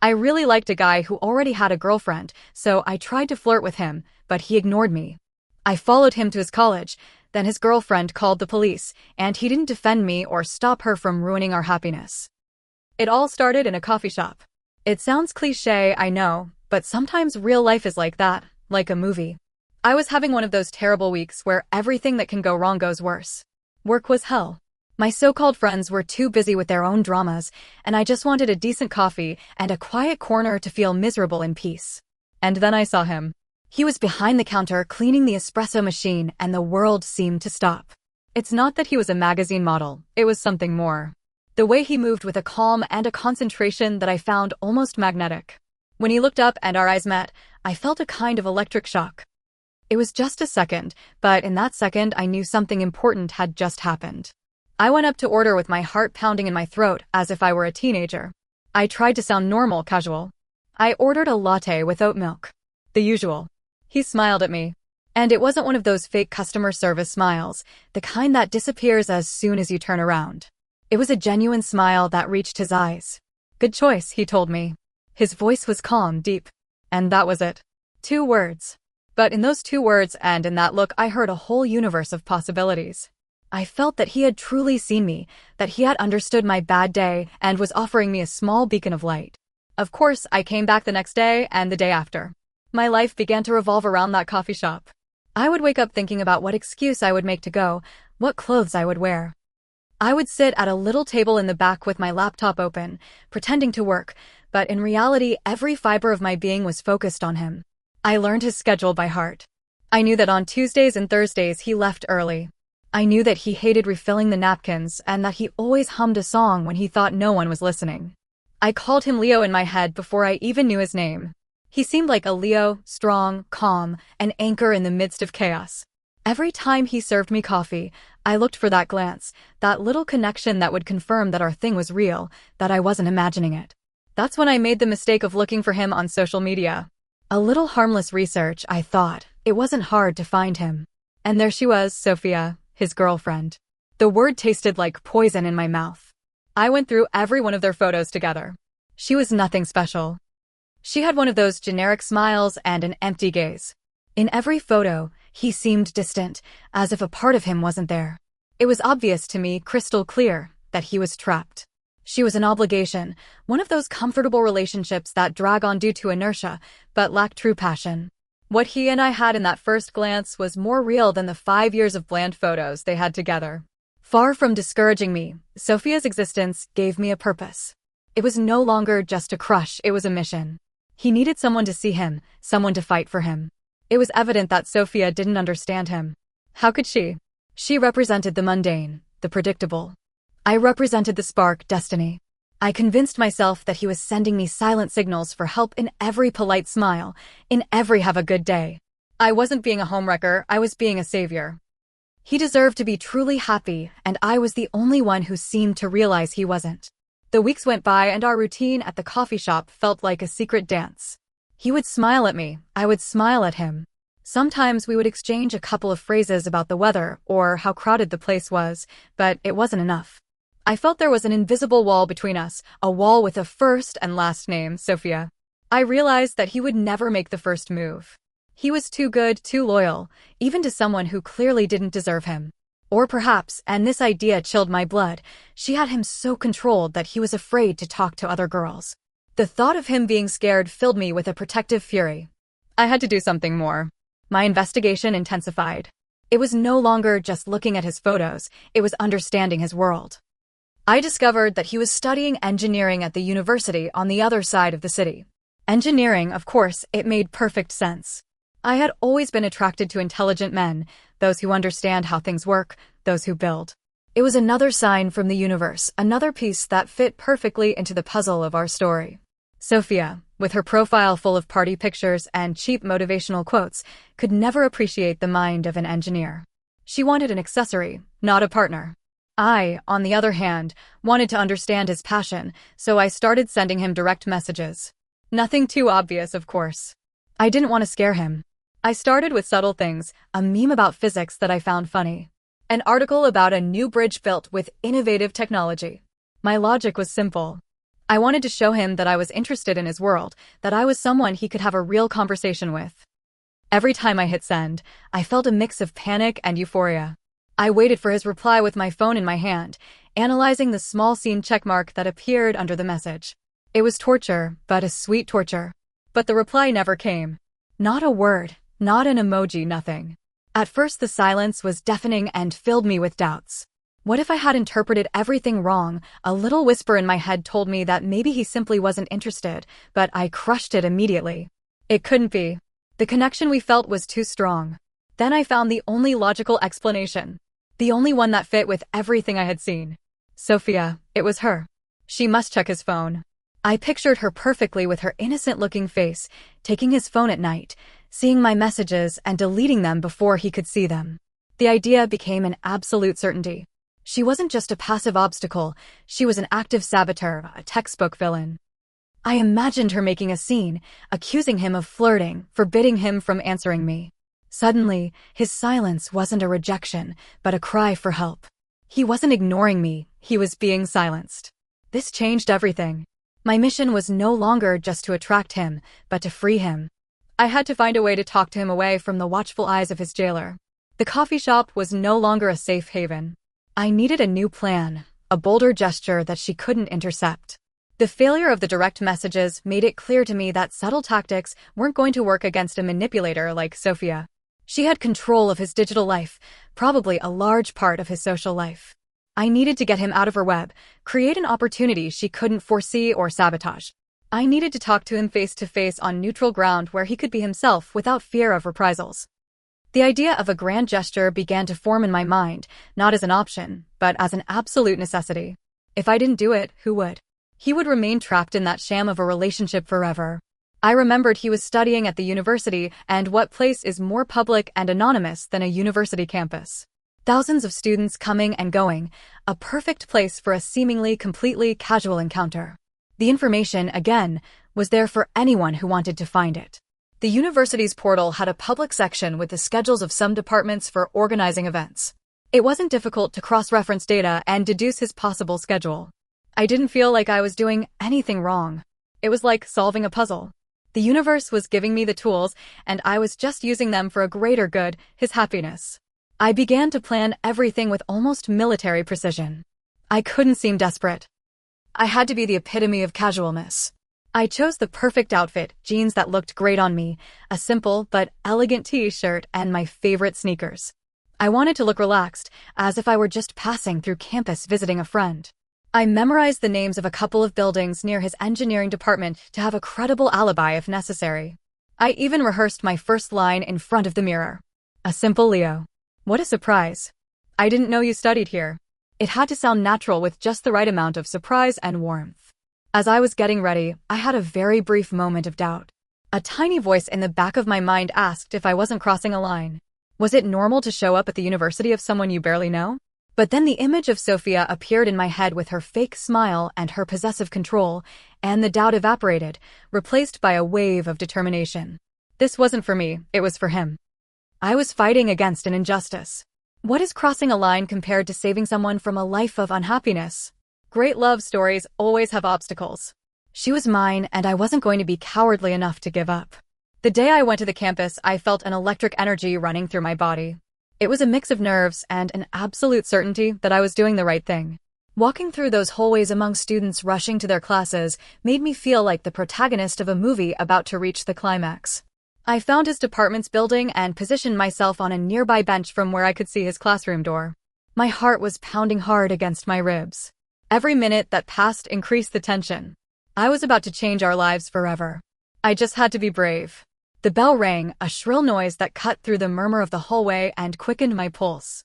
I really liked a guy who already had a girlfriend, so I tried to flirt with him, but he ignored me. I followed him to his college, then his girlfriend called the police, and he didn't defend me or stop her from ruining our happiness. It all started in a coffee shop. It sounds cliché, I know, but sometimes real life is like that, like a movie. I was having one of those terrible weeks where everything that can go wrong goes worse. Work was hell. My so-called friends were too busy with their own dramas, and I just wanted a decent coffee and a quiet corner to feel miserable in peace. And then I saw him. He was behind the counter cleaning the espresso machine, and the world seemed to stop. It's not that he was a magazine model, it was something more. The way he moved with a calm and a concentration that I found almost magnetic. When he looked up and our eyes met, I felt a kind of electric shock. It was just a second, but in that second I knew something important had just happened. I went up to order with my heart pounding in my throat as if I were a teenager. I tried to sound normal, casual. I ordered a latte with oat milk. The usual. He smiled at me. And it wasn't one of those fake customer service smiles, the kind that disappears as soon as you turn around. It was a genuine smile that reached his eyes. Good choice, he told me. His voice was calm, deep. And that was it. 2 words. But in those 2 words and in that look I heard a whole universe of possibilities. I felt that he had truly seen me, that he had understood my bad day and was offering me a small beacon of light. Of course, I came back the next day and the day after. My life began to revolve around that coffee shop. I would wake up thinking about what excuse I would make to go, what clothes I would wear. I would sit at a little table in the back with my laptop open, pretending to work, but in reality every fiber of my being was focused on him. I learned his schedule by heart. I knew that on Tuesdays and Thursdays he left early. I knew that he hated refilling the napkins and that he always hummed a song when he thought no one was listening. I called him Leo in my head before I even knew his name. He seemed like a Leo, strong, calm, an anchor in the midst of chaos. Every time he served me coffee, I looked for that glance, that little connection that would confirm that our thing was real, that I wasn't imagining it. That's when I made the mistake of looking for him on social media. A little harmless research, I thought. It wasn't hard to find him. And there she was, Sophia, his girlfriend. The word tasted like poison in my mouth. I went through every one of their photos together. She was nothing special. She had one of those generic smiles and an empty gaze. In every photo, he seemed distant, as if a part of him wasn't there. It was obvious to me, crystal clear, that he was trapped. She was an obligation, one of those comfortable relationships that drag on due to inertia, but lack true passion. What he and I had in that first glance was more real than the 5 years of bland photos they had together. Far from discouraging me, Sophia's existence gave me a purpose. It was no longer just a crush, it was a mission. He needed someone to see him, someone to fight for him. It was evident that Sophia didn't understand him. How could she? She represented the mundane, the predictable. I represented the spark, destiny. I convinced myself that he was sending me silent signals for help in every polite smile, in every have a good day. I wasn't being a homewrecker, I was being a savior. He deserved to be truly happy, and I was the only one who seemed to realize he wasn't. The weeks went by and our routine at the coffee shop felt like a secret dance. He would smile at me, I would smile at him. Sometimes we would exchange a couple of phrases about the weather or how crowded the place was, but it wasn't enough. I felt there was an invisible wall between us, a wall with a first and last name, Sophia. I realized that he would never make the first move. He was too good, too loyal, even to someone who clearly didn't deserve him. Or perhaps, and this idea chilled my blood, she had him so controlled that he was afraid to talk to other girls. The thought of him being scared filled me with a protective fury. I had to do something more. My investigation intensified. It was no longer just looking at his photos, it was understanding his world. I discovered that he was studying engineering at the university on the other side of the city. Engineering, of course, it made perfect sense. I had always been attracted to intelligent men, those who understand how things work, those who build. It was another sign from the universe, another piece that fit perfectly into the puzzle of our story. Sophia, with her profile full of party pictures and cheap motivational quotes, could never appreciate the mind of an engineer. She wanted an accessory, not a partner. I, on the other hand, wanted to understand his passion, so I started sending him direct messages. Nothing too obvious, of course. I didn't want to scare him. I started with subtle things, a meme about physics that I found funny. An article about a new bridge built with innovative technology. My logic was simple. I wanted to show him that I was interested in his world, that I was someone he could have a real conversation with. Every time I hit send, I felt a mix of panic and euphoria. I waited for his reply with my phone in my hand, analyzing the small scene checkmark that appeared under the message. It was torture, but a sweet torture. But the reply never came. Not a word, not an emoji, nothing. At first the silence was deafening and filled me with doubts. What if I had interpreted everything wrong? A little whisper in my head told me that maybe he simply wasn't interested, but I crushed it immediately. It couldn't be. The connection we felt was too strong. Then I found the only logical explanation. The only one that fit with everything I had seen. Sophia, it was her. She must check his phone. I pictured her perfectly with her innocent-looking face, taking his phone at night, seeing my messages and deleting them before he could see them. The idea became an absolute certainty. She wasn't just a passive obstacle, she was an active saboteur, a textbook villain. I imagined her making a scene, accusing him of flirting, forbidding him from answering me. Suddenly, his silence wasn't a rejection, but a cry for help. He wasn't ignoring me, he was being silenced. This changed everything. My mission was no longer just to attract him, but to free him. I had to find a way to talk to him away from the watchful eyes of his jailer. The coffee shop was no longer a safe haven. I needed a new plan, a bolder gesture that she couldn't intercept. The failure of the direct messages made it clear to me that subtle tactics weren't going to work against a manipulator like Sophia. She had control of his digital life, probably a large part of his social life. I needed to get him out of her web, create an opportunity she couldn't foresee or sabotage. I needed to talk to him face to face on neutral ground where he could be himself without fear of reprisals. The idea of a grand gesture began to form in my mind, not as an option, but as an absolute necessity. If I didn't do it, who would? He would remain trapped in that sham of a relationship forever. I remembered he was studying at the university, and what place is more public and anonymous than a university campus? Thousands of students coming and going, a perfect place for a seemingly completely casual encounter. The information, again, was there for anyone who wanted to find it. The university's portal had a public section with the schedules of some departments for organizing events. It wasn't difficult to cross-reference data and deduce his possible schedule. I didn't feel like I was doing anything wrong. It was like solving a puzzle. The universe was giving me the tools, and I was just using them for a greater good, his happiness. I began to plan everything with almost military precision. I couldn't seem desperate. I had to be the epitome of casualness. I chose the perfect outfit, jeans that looked great on me, a simple but elegant t-shirt, and my favorite sneakers. I wanted to look relaxed, as if I were just passing through campus visiting a friend. I memorized the names of a couple of buildings near his engineering department to have a credible alibi if necessary. I even rehearsed my first line in front of the mirror. A simple Leo. What a surprise. I didn't know you studied here. It had to sound natural with just the right amount of surprise and warmth. As I was getting ready, I had a very brief moment of doubt. A tiny voice in the back of my mind asked if I wasn't crossing a line. Was it normal to show up at the university of someone you barely know? But then the image of Sophia appeared in my head with her fake smile and her possessive control, and the doubt evaporated, replaced by a wave of determination. This wasn't for me, it was for him. I was fighting against an injustice. What is crossing a line compared to saving someone from a life of unhappiness? Great love stories always have obstacles. She was mine, and I wasn't going to be cowardly enough to give up. The day I went to the campus, I felt an electric energy running through my body. It was a mix of nerves and an absolute certainty that I was doing the right thing. Walking through those hallways among students rushing to their classes made me feel like the protagonist of a movie about to reach the climax. I found his department's building and positioned myself on a nearby bench from where I could see his classroom door. My heart was pounding hard against my ribs. Every minute that passed increased the tension. I was about to change our lives forever. I just had to be brave. The bell rang, a shrill noise that cut through the murmur of the hallway and quickened my pulse.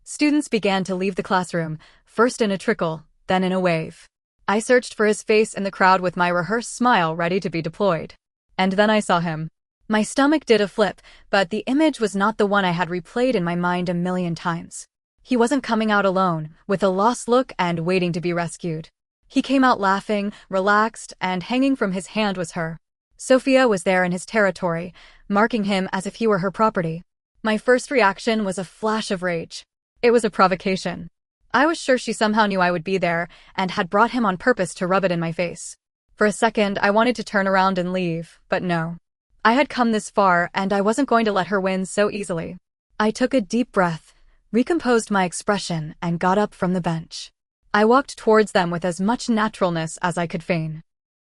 Students began to leave the classroom, first in a trickle, then in a wave. I searched for his face in the crowd with my rehearsed smile ready to be deployed. And then I saw him. My stomach did a flip, but the image was not the one I had replayed in my mind a million times. He wasn't coming out alone, with a lost look and waiting to be rescued. He came out laughing, relaxed, and hanging from his hand was her. Sophia was there in his territory, marking him as if he were her property. My first reaction was a flash of rage. It was a provocation. I was sure she somehow knew I would be there and had brought him on purpose to rub it in my face. For a second, I wanted to turn around and leave, but no. I had come this far and I wasn't going to let her win so easily. I took a deep breath, recomposed my expression, and got up from the bench. I walked towards them with as much naturalness as I could feign.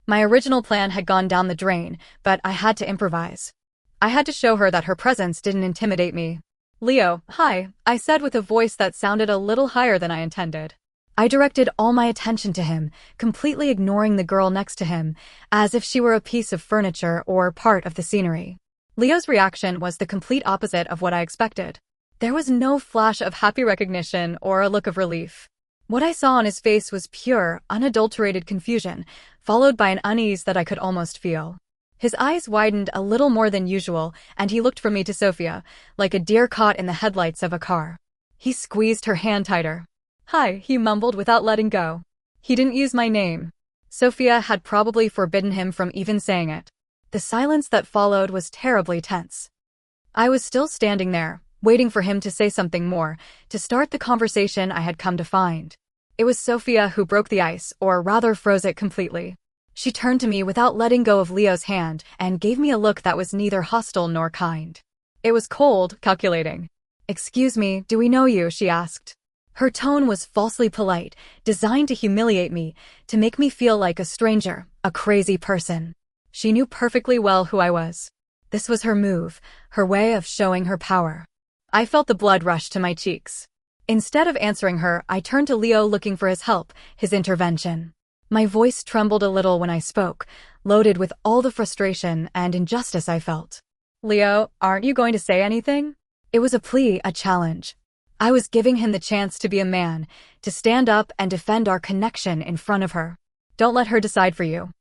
My original plan had gone down the drain, but I had to improvise. I had to show her that her presence didn't intimidate me. "Leo, hi," I said with a voice that sounded a little higher than I intended. I directed all my attention to him, completely ignoring the girl next to him, as if she were a piece of furniture or part of the scenery. Leo's reaction was the complete opposite of what I expected. There was no flash of happy recognition or a look of relief. What I saw on his face was pure, unadulterated confusion, followed by an unease that I could almost feel. His eyes widened a little more than usual, and he looked from me to Sophia, like a deer caught in the headlights of a car. He squeezed her hand tighter. "Hi," he mumbled without letting go. He didn't use my name. Sophia had probably forbidden him from even saying it. The silence that followed was terribly tense. I was still standing there, waiting for him to say something more, to start the conversation I had come to find. It was Sophia who broke the ice, or rather froze it completely. She turned to me without letting go of Leo's hand and gave me a look that was neither hostile nor kind. It was cold, calculating. "Excuse me, do we know you?" she asked. Her tone was falsely polite, designed to humiliate me, to make me feel like a stranger, a crazy person. She knew perfectly well who I was. This was her move, her way of showing her power. I felt the blood rush to my cheeks. Instead of answering her, I turned to Leo looking for his help, his intervention. My voice trembled a little when I spoke, loaded with all the frustration and injustice I felt. "Leo, aren't you going to say anything?" It was a plea, a challenge. I was giving him the chance to be a man, to stand up and defend our connection in front of her. Don't let her decide for you.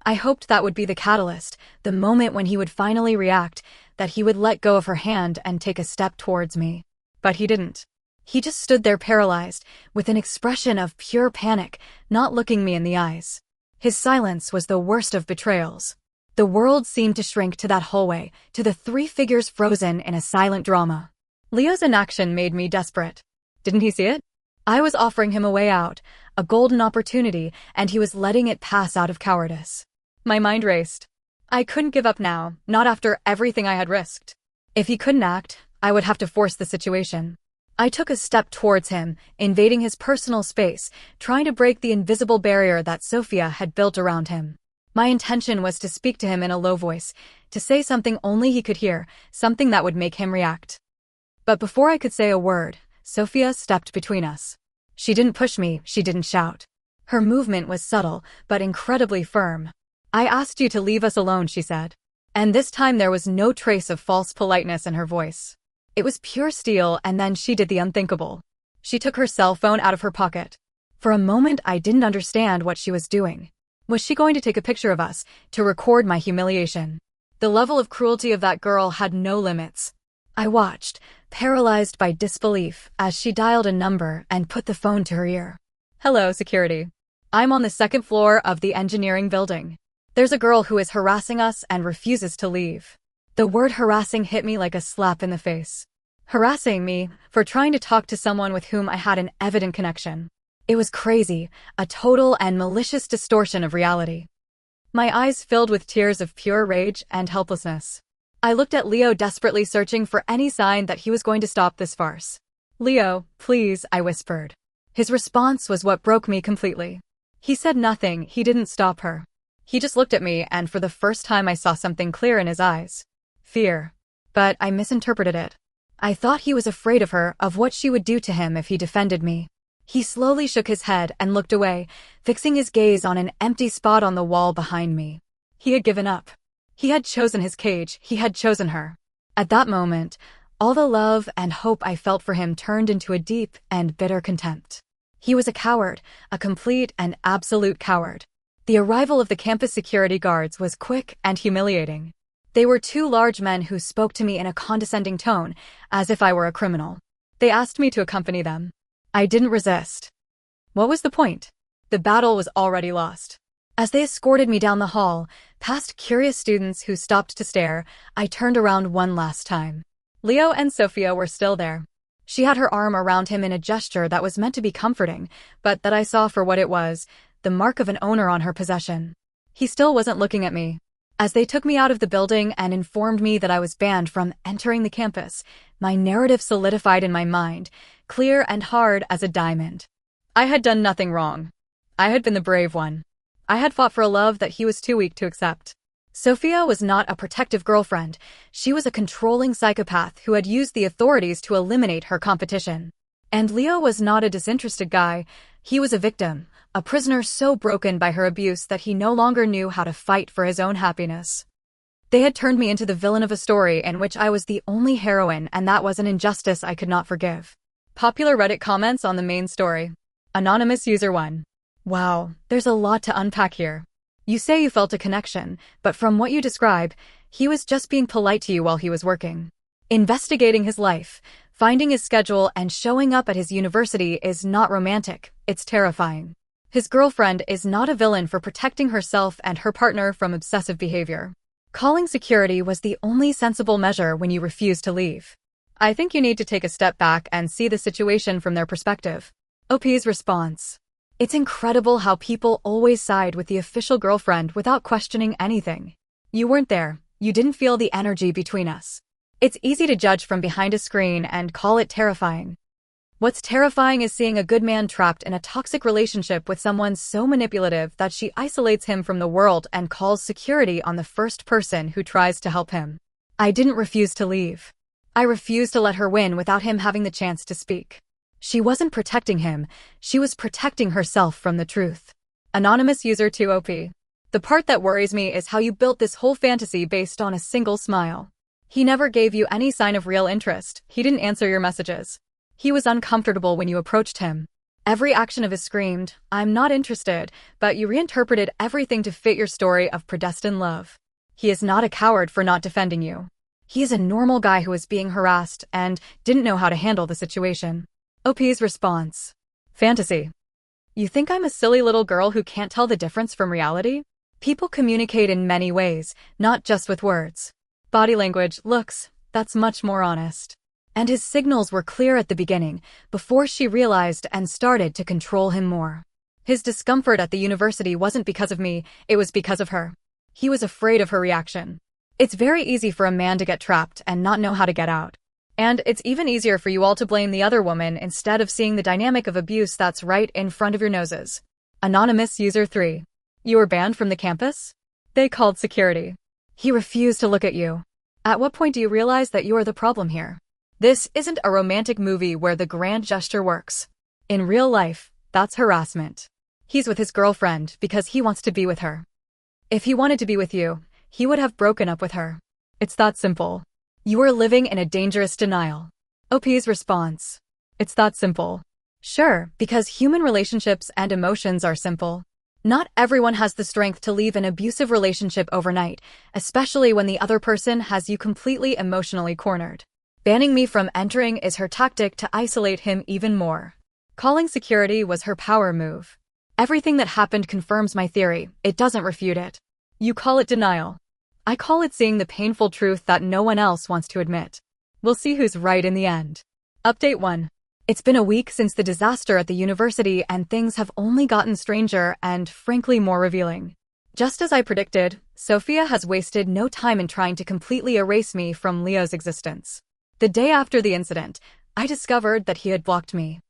I hoped that would be the catalyst, the moment when he would finally react, that he would let go of her hand and take a step towards me. But he didn't. He just stood there paralyzed, with an expression of pure panic, not looking me in the eyes. His silence was the worst of betrayals. The world seemed to shrink to that hallway, to the three figures frozen in a silent drama. Leo's inaction made me desperate. Didn't he see it? I was offering him a way out, a golden opportunity, and he was letting it pass out of cowardice. My mind raced. I couldn't give up now, not after everything I had risked. If he couldn't act, I would have to force the situation. I took a step towards him, invading his personal space, trying to break the invisible barrier that Sophia had built around him. My intention was to speak to him in a low voice, to say something only he could hear, something that would make him react. But before I could say a word, Sophia stepped between us. She didn't push me, she didn't shout. Her movement was subtle, but incredibly firm. "I asked you to leave us alone," she said. And this time there was no trace of false politeness in her voice. It was pure steel, and then she did the unthinkable. She took her cell phone out of her pocket. For a moment I didn't understand what she was doing. Was she going to take a picture of us, to record my humiliation? The level of cruelty of that girl had no limits. I watched, paralyzed by disbelief, as she dialed a number and put the phone to her ear. "Hello, security. I'm on the second floor of the engineering building. There's a girl who is harassing us and refuses to leave." The word harassing hit me like a slap in the face. Harassing me for trying to talk to someone with whom I had an evident connection. It was crazy, a total and malicious distortion of reality. My eyes filled with tears of pure rage and helplessness. I looked at Leo, desperately searching for any sign that he was going to stop this farce. "Leo, please," I whispered. His response was what broke me completely. He said nothing, he didn't stop her. He just looked at me, and for the first time I saw something clear in his eyes. Fear. But I misinterpreted it. I thought he was afraid of her, of what she would do to him if he defended me. He slowly shook his head and looked away, fixing his gaze on an empty spot on the wall behind me. He had given up. He had chosen his cage, he had chosen her. At that moment, all the love and hope I felt for him turned into a deep and bitter contempt. He was a coward, a complete and absolute coward. The arrival of the campus security guards was quick and humiliating. They were two large men who spoke to me in a condescending tone, as if I were a criminal. They asked me to accompany them. I didn't resist. What was the point? The battle was already lost. As they escorted me down the hall, past curious students who stopped to stare, I turned around one last time. Leo and Sophia were still there. She had her arm around him in a gesture that was meant to be comforting, but that I saw for what it was, the mark of an owner on her possession. He still wasn't looking at me. As they took me out of the building and informed me that I was banned from entering the campus, my narrative solidified in my mind, clear and hard as a diamond. I had done nothing wrong. I had been the brave one. I had fought for a love that he was too weak to accept. Sophia was not a protective girlfriend. She was a controlling psychopath who had used the authorities to eliminate her competition. And Leo was not a disinterested guy. He was a victim, a prisoner so broken by her abuse that he no longer knew how to fight for his own happiness. They had turned me into the villain of a story in which I was the only heroine, and that was an injustice I could not forgive. Popular Reddit comments on the main story. Anonymous User 1. Wow, there's a lot to unpack here. You say you felt a connection, but from what you describe, he was just being polite to you while he was working. Investigating his life, finding his schedule, and showing up at his university is not romantic, it's terrifying. His girlfriend is not a villain for protecting herself and her partner from obsessive behavior. Calling security was the only sensible measure when you refused to leave. I think you need to take a step back and see the situation from their perspective. OP's response. It's incredible how people always side with the official girlfriend without questioning anything. You weren't there. You didn't feel the energy between us. It's easy to judge from behind a screen and call it terrifying. What's terrifying is seeing a good man trapped in a toxic relationship with someone so manipulative that she isolates him from the world and calls security on the first person who tries to help him. I didn't refuse to leave. I refused to let her win without him having the chance to speak. She wasn't protecting him, she was protecting herself from the truth. Anonymous User 2 OP. The part that worries me is how you built this whole fantasy based on a single smile. He never gave you any sign of real interest, he didn't answer your messages. He was uncomfortable when you approached him. Every action of his screamed, "I'm not interested," but you reinterpreted everything to fit your story of predestined love. He is not a coward for not defending you. He is a normal guy who was being harassed and didn't know how to handle the situation. OP's response. Fantasy. You think I'm a silly little girl who can't tell the difference from reality? People communicate in many ways, not just with words. Body language, looks, that's much more honest. And his signals were clear at the beginning, before she realized and started to control him more. His discomfort at the university wasn't because of me, it was because of her. He was afraid of her reaction. It's very easy for a man to get trapped and not know how to get out. And it's even easier for you all to blame the other woman instead of seeing the dynamic of abuse that's right in front of your noses. Anonymous User 3. You were banned from the campus? They called security. He refused to look at you. At what point do you realize that you are the problem here? This isn't a romantic movie where the grand gesture works. In real life, that's harassment. He's with his girlfriend because he wants to be with her. If he wanted to be with you, he would have broken up with her. It's that simple. You are living in a dangerous denial. OP's response. It's that simple. Sure, because human relationships and emotions are simple. Not everyone has the strength to leave an abusive relationship overnight, especially when the other person has you completely emotionally cornered. Banning me from entering is her tactic to isolate him even more. Calling security was her power move. Everything that happened confirms my theory, it doesn't refute it. You call it denial. I call it seeing the painful truth that no one else wants to admit. We'll see who's right in the end. Update 1. It's been a week since the disaster at the university and things have only gotten stranger and, frankly, more revealing. Just as I predicted, Sophia has wasted no time in trying to completely erase me from Leo's existence. The day after the incident, I discovered that he had blocked me.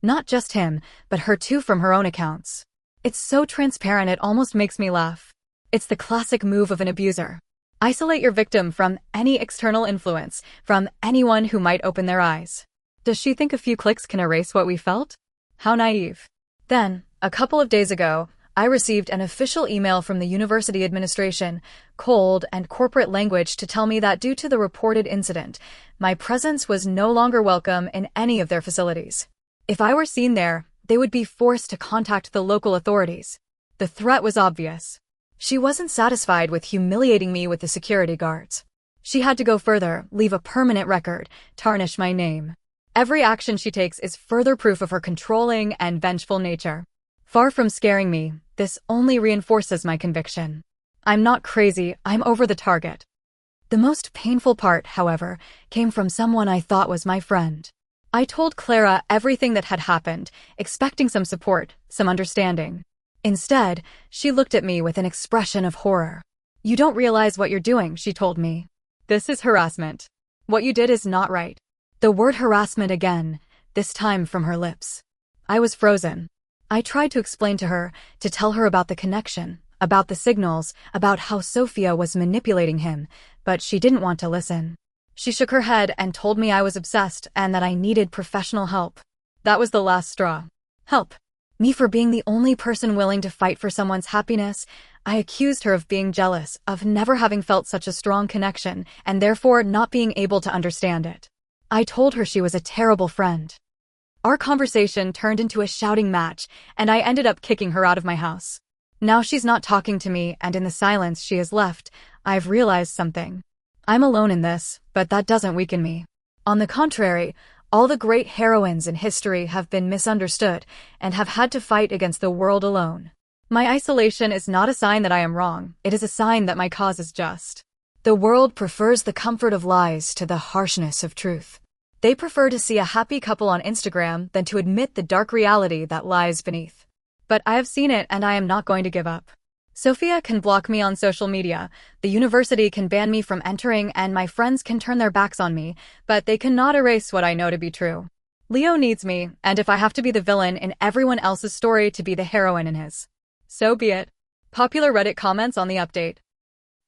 Not just him, but her too from her own accounts. It's so transparent it almost makes me laugh. It's the classic move of an abuser. Isolate your victim from any external influence, from anyone who might open their eyes. Does she think a few clicks can erase what we felt? How naive. Then, a couple of days ago, I received an official email from the university administration, cold and corporate language, to tell me that due to the reported incident, my presence was no longer welcome in any of their facilities. If I were seen there, they would be forced to contact the local authorities. The threat was obvious. She wasn't satisfied with humiliating me with the security guards. She had to go further, leave a permanent record, tarnish my name. Every action she takes is further proof of her controlling and vengeful nature. Far from scaring me, this only reinforces my conviction. I'm not crazy, I'm over the target. The most painful part, however, came from someone I thought was my friend. I told Clara everything that had happened, expecting some support, some understanding. Instead, she looked at me with an expression of horror. "You don't realize what you're doing," she told me. "This is harassment. What you did is not right." The word harassment again, this time from her lips. I was frozen. I tried to explain to her, to tell her about the connection, about the signals, about how Sophia was manipulating him, but she didn't want to listen. She shook her head and told me I was obsessed and that I needed professional help. That was the last straw. Help. Me for being the only person willing to fight for someone's happiness. I accused her of being jealous, of never having felt such a strong connection, and therefore not being able to understand it. I told her she was a terrible friend. Our conversation turned into a shouting match, and I ended up kicking her out of my house. Now she's not talking to me, and in the silence she has left, I've realized something. I'm alone in this, but that doesn't weaken me. On the contrary, all the great heroines in history have been misunderstood and have had to fight against the world alone. My isolation is not a sign that I am wrong, it is a sign that my cause is just. The world prefers the comfort of lies to the harshness of truth. They prefer to see a happy couple on Instagram than to admit the dark reality that lies beneath. But I have seen it and I am not going to give up. Sophia can block me on social media, the university can ban me from entering, and my friends can turn their backs on me, but they cannot erase what I know to be true. Leo needs me, and if I have to be the villain in everyone else's story to be the heroine in his, so be it. Popular Reddit comments on the update.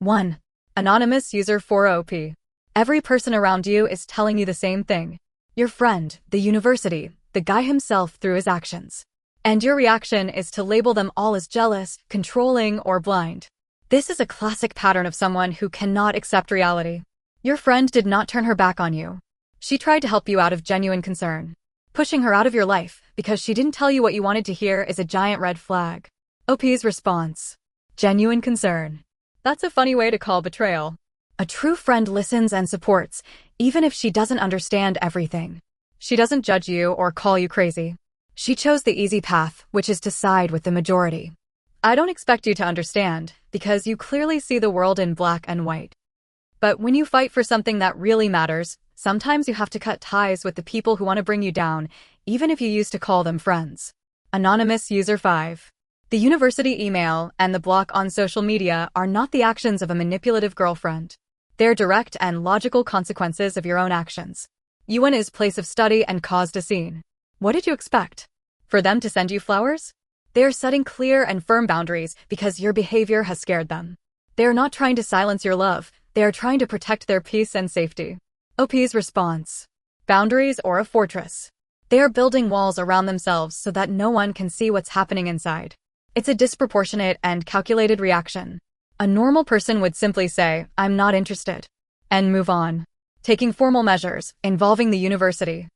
1. Anonymous user 4OP. Every person around you is telling you the same thing. Your friend, the university, the guy himself through his actions. And your reaction is to label them all as jealous, controlling, or blind. This is a classic pattern of someone who cannot accept reality. Your friend did not turn her back on you. She tried to help you out of genuine concern. Pushing her out of your life because she didn't tell you what you wanted to hear is a giant red flag. OP's response. Genuine concern. That's a funny way to call betrayal. A true friend listens and supports, even if she doesn't understand everything. She doesn't judge you or call you crazy. She chose the easy path, which is to side with the majority. I don't expect you to understand, because you clearly see the world in black and white. But when you fight for something that really matters, sometimes you have to cut ties with the people who want to bring you down, even if you used to call them friends. Anonymous user 5. The university email and the block on social media are not the actions of a manipulative girlfriend. They're direct and logical consequences of your own actions. You went his place of study and caused a scene. What did you expect? For them to send you flowers? They are setting clear and firm boundaries because your behavior has scared them. They are not trying to silence your love, they are trying to protect their peace and safety. OP's response. Boundaries or a fortress. They are building walls around themselves so that no one can see what's happening inside. It's a disproportionate and calculated reaction. A normal person would simply say, "I'm not interested," and move on. Taking formal measures, involving the university.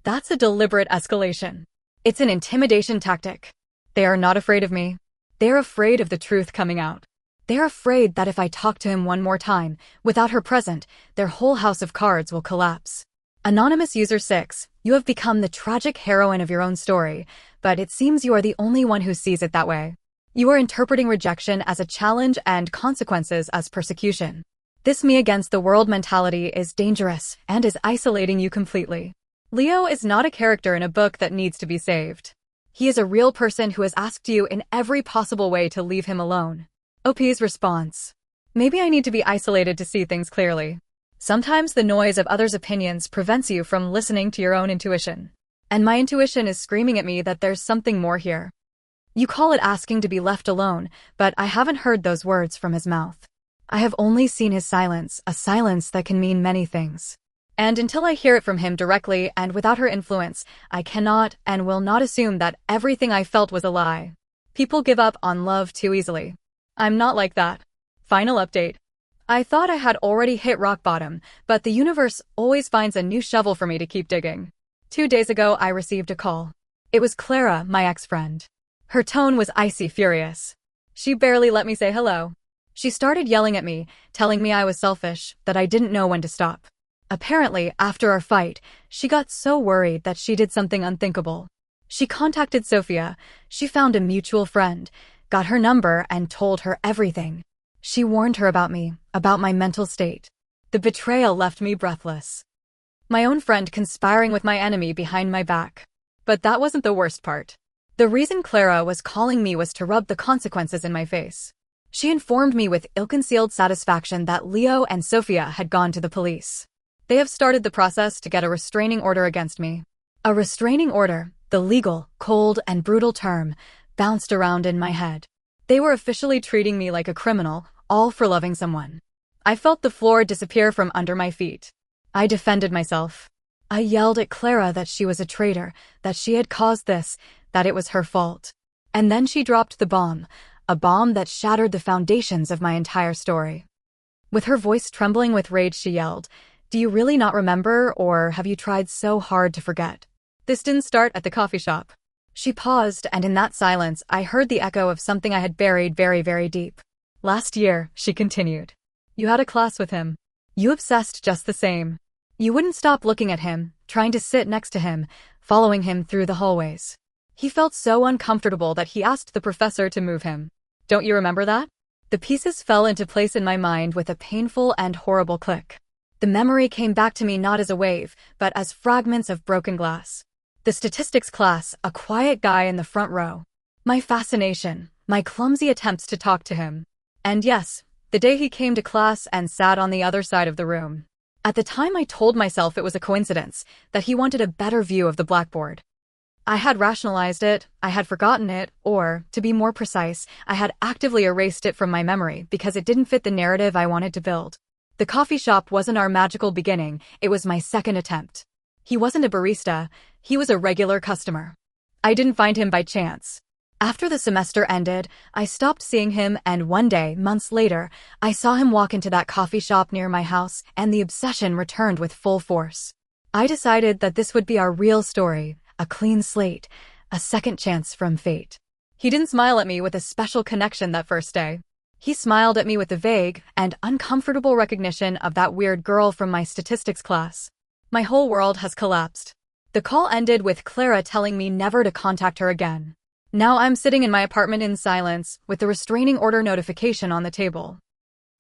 That's a deliberate escalation. It's an intimidation tactic. They are not afraid of me. They're afraid of the truth coming out. They're afraid that if I talk to him one more time, without her present, their whole house of cards will collapse. Anonymous user 6, you have become the tragic heroine of your own story, but it seems you are the only one who sees it that way. You are interpreting rejection as a challenge and consequences as persecution. This me against the world mentality is dangerous and is isolating you completely. Leo is not a character in a book that needs to be saved. He is a real person who has asked you in every possible way to leave him alone. OP's response. Maybe I need to be isolated to see things clearly. Sometimes the noise of others' opinions prevents you from listening to your own intuition. And my intuition is screaming at me that there's something more here. You call it asking to be left alone, but I haven't heard those words from his mouth. I have only seen his silence, a silence that can mean many things. And until I hear it from him directly and without her influence, I cannot and will not assume that everything I felt was a lie. People give up on love too easily. I'm not like that. Final update. I thought I had already hit rock bottom, but the universe always finds a new shovel for me to keep digging. 2 days ago, I received a call. It was Clara, my ex-friend. Her tone was icy furious. She barely let me say hello. She started yelling at me, telling me I was selfish, that I didn't know when to stop. Apparently, after our fight, she got so worried that she did something unthinkable. She contacted Sophia, she found a mutual friend, got her number and told her everything. She warned her about me, about my mental state. The betrayal left me breathless. My own friend conspiring with my enemy behind my back. But that wasn't the worst part. The reason Clara was calling me was to rub the consequences in my face. She informed me with ill-concealed satisfaction that Leo and Sophia had gone to the police. They have started the process to get a restraining order against me. A restraining order, the legal, cold, and brutal term, bounced around in my head. They were officially treating me like a criminal, all for loving someone. I felt the floor disappear from under my feet. I defended myself. I yelled at Clara that she was a traitor, that she had caused this, that it was her fault. And then she dropped the bomb, a bomb that shattered the foundations of my entire story. With her voice trembling with rage, she yelled, "Do you really not remember, or have you tried so hard to forget? This didn't start at the coffee shop." She paused, and in that silence, I heard the echo of something I had buried very, very deep. "Last year," she continued, "you had a class with him. You obsessed just the same. You wouldn't stop looking at him, trying to sit next to him, following him through the hallways. He felt so uncomfortable that he asked the professor to move him. Don't you remember that?" The pieces fell into place in my mind with a painful and horrible click. The memory came back to me not as a wave, but as fragments of broken glass. The statistics class, a quiet guy in the front row. My fascination, my clumsy attempts to talk to him. And yes, the day he came to class and sat on the other side of the room. At the time I told myself it was a coincidence, that he wanted a better view of the blackboard. I had rationalized it, I had forgotten it, or, to be more precise, I had actively erased it from my memory because it didn't fit the narrative I wanted to build. The coffee shop wasn't our magical beginning, it was my second attempt. He wasn't a barista, he was a regular customer. I didn't find him by chance. After the semester ended, I stopped seeing him, and one day, months later, I saw him walk into that coffee shop near my house, and the obsession returned with full force. I decided that this would be our real story, a clean slate, a second chance from fate. He didn't smile at me with a special connection that first day. He smiled at me with the vague and uncomfortable recognition of that weird girl from my statistics class. My whole world has collapsed. The call ended with Clara telling me never to contact her again. Now I'm sitting in my apartment in silence, with the restraining order notification on the table.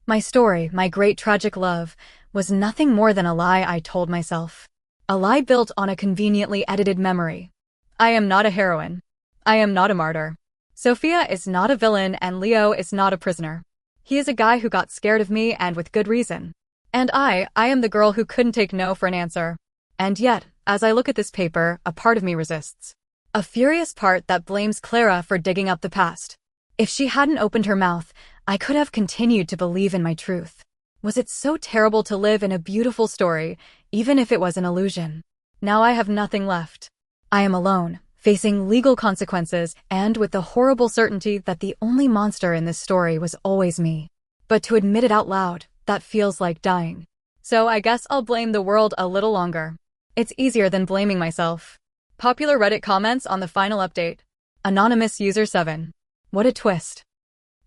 My story, my great tragic love, was nothing more than a lie I told myself. A lie built on a conveniently edited memory. I am not a heroine. I am not a martyr. Sophia is not a villain, and Leo is not a prisoner. He is a guy who got scared of me, and with good reason. And I am the girl who couldn't take no for an answer. And yet, as I look at this paper, a part of me resists. A furious part that blames Clara for digging up the past. If she hadn't opened her mouth, I could have continued to believe in my truth. Was it so terrible to live in a beautiful story, even if it was an illusion? Now I have nothing left. I am alone, facing legal consequences, and with the horrible certainty that the only monster in this story was always me. But to admit it out loud, that feels like dying. So I guess I'll blame the world a little longer. It's easier than blaming myself. Popular Reddit comments on the final update. Anonymous User 7. What a twist.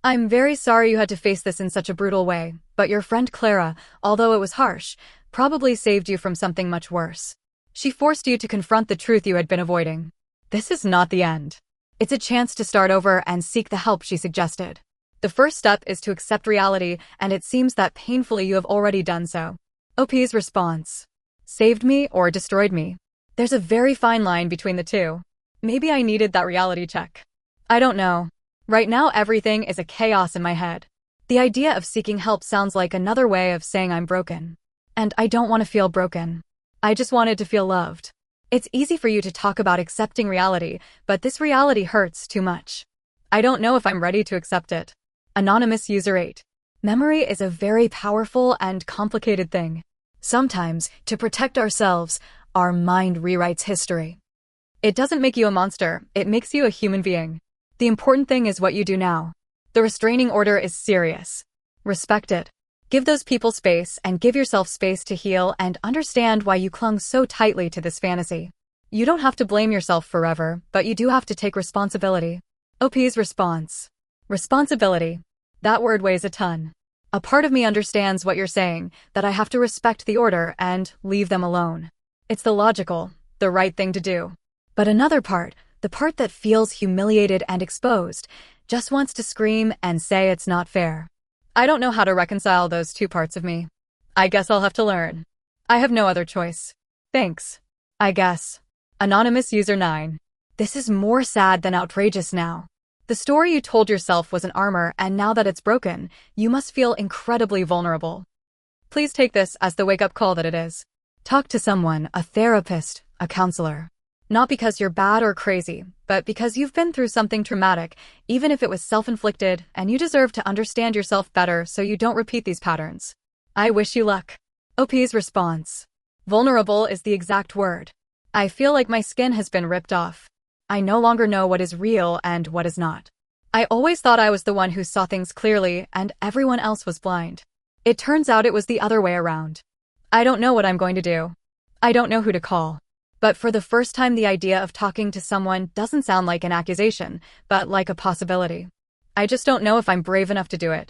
I'm very sorry you had to face this in such a brutal way, but your friend Clara, although it was harsh, probably saved you from something much worse. She forced you to confront the truth you had been avoiding. This is not the end. It's a chance to start over and seek the help she suggested. The first step is to accept reality, and it seems that painfully you have already done so. OP's response. Saved me or destroyed me? There's a very fine line between the two. Maybe I needed that reality check. I don't know. Right now everything is a chaos in my head. The idea of seeking help sounds like another way of saying I'm broken. And I don't want to feel broken. I just wanted to feel loved. It's easy for you to talk about accepting reality, but this reality hurts too much. I don't know if I'm ready to accept it. Anonymous User 8. Memory is a very powerful and complicated thing. Sometimes, to protect ourselves, our mind rewrites history. It doesn't make you a monster, it makes you a human being. The important thing is what you do now. The restraining order is serious. Respect it. Give those people space and give yourself space to heal and understand why you clung so tightly to this fantasy. You don't have to blame yourself forever, but you do have to take responsibility. OP's response. Responsibility. That word weighs a ton. A part of me understands what you're saying, that I have to respect the order and leave them alone. It's the logical, the right thing to do. But another part, the part that feels humiliated and exposed, just wants to scream and say it's not fair. I don't know how to reconcile those two parts of me. I guess I'll have to learn. I have no other choice. Thanks. I guess. Anonymous user 9. This is more sad than outrageous now. The story you told yourself was an armor, and now that it's broken, you must feel incredibly vulnerable. Please take this as the wake-up call that it is. Talk to someone, a therapist, a counselor. Not because you're bad or crazy, but because you've been through something traumatic, even if it was self-inflicted, and you deserve to understand yourself better so you don't repeat these patterns. I wish you luck. OP's response. Vulnerable is the exact word. I feel like my skin has been ripped off. I no longer know what is real and what is not. I always thought I was the one who saw things clearly and everyone else was blind. It turns out it was the other way around. I don't know what I'm going to do. I don't know who to call. But for the first time, the idea of talking to someone doesn't sound like an accusation, but like a possibility. I just don't know if I'm brave enough to do it.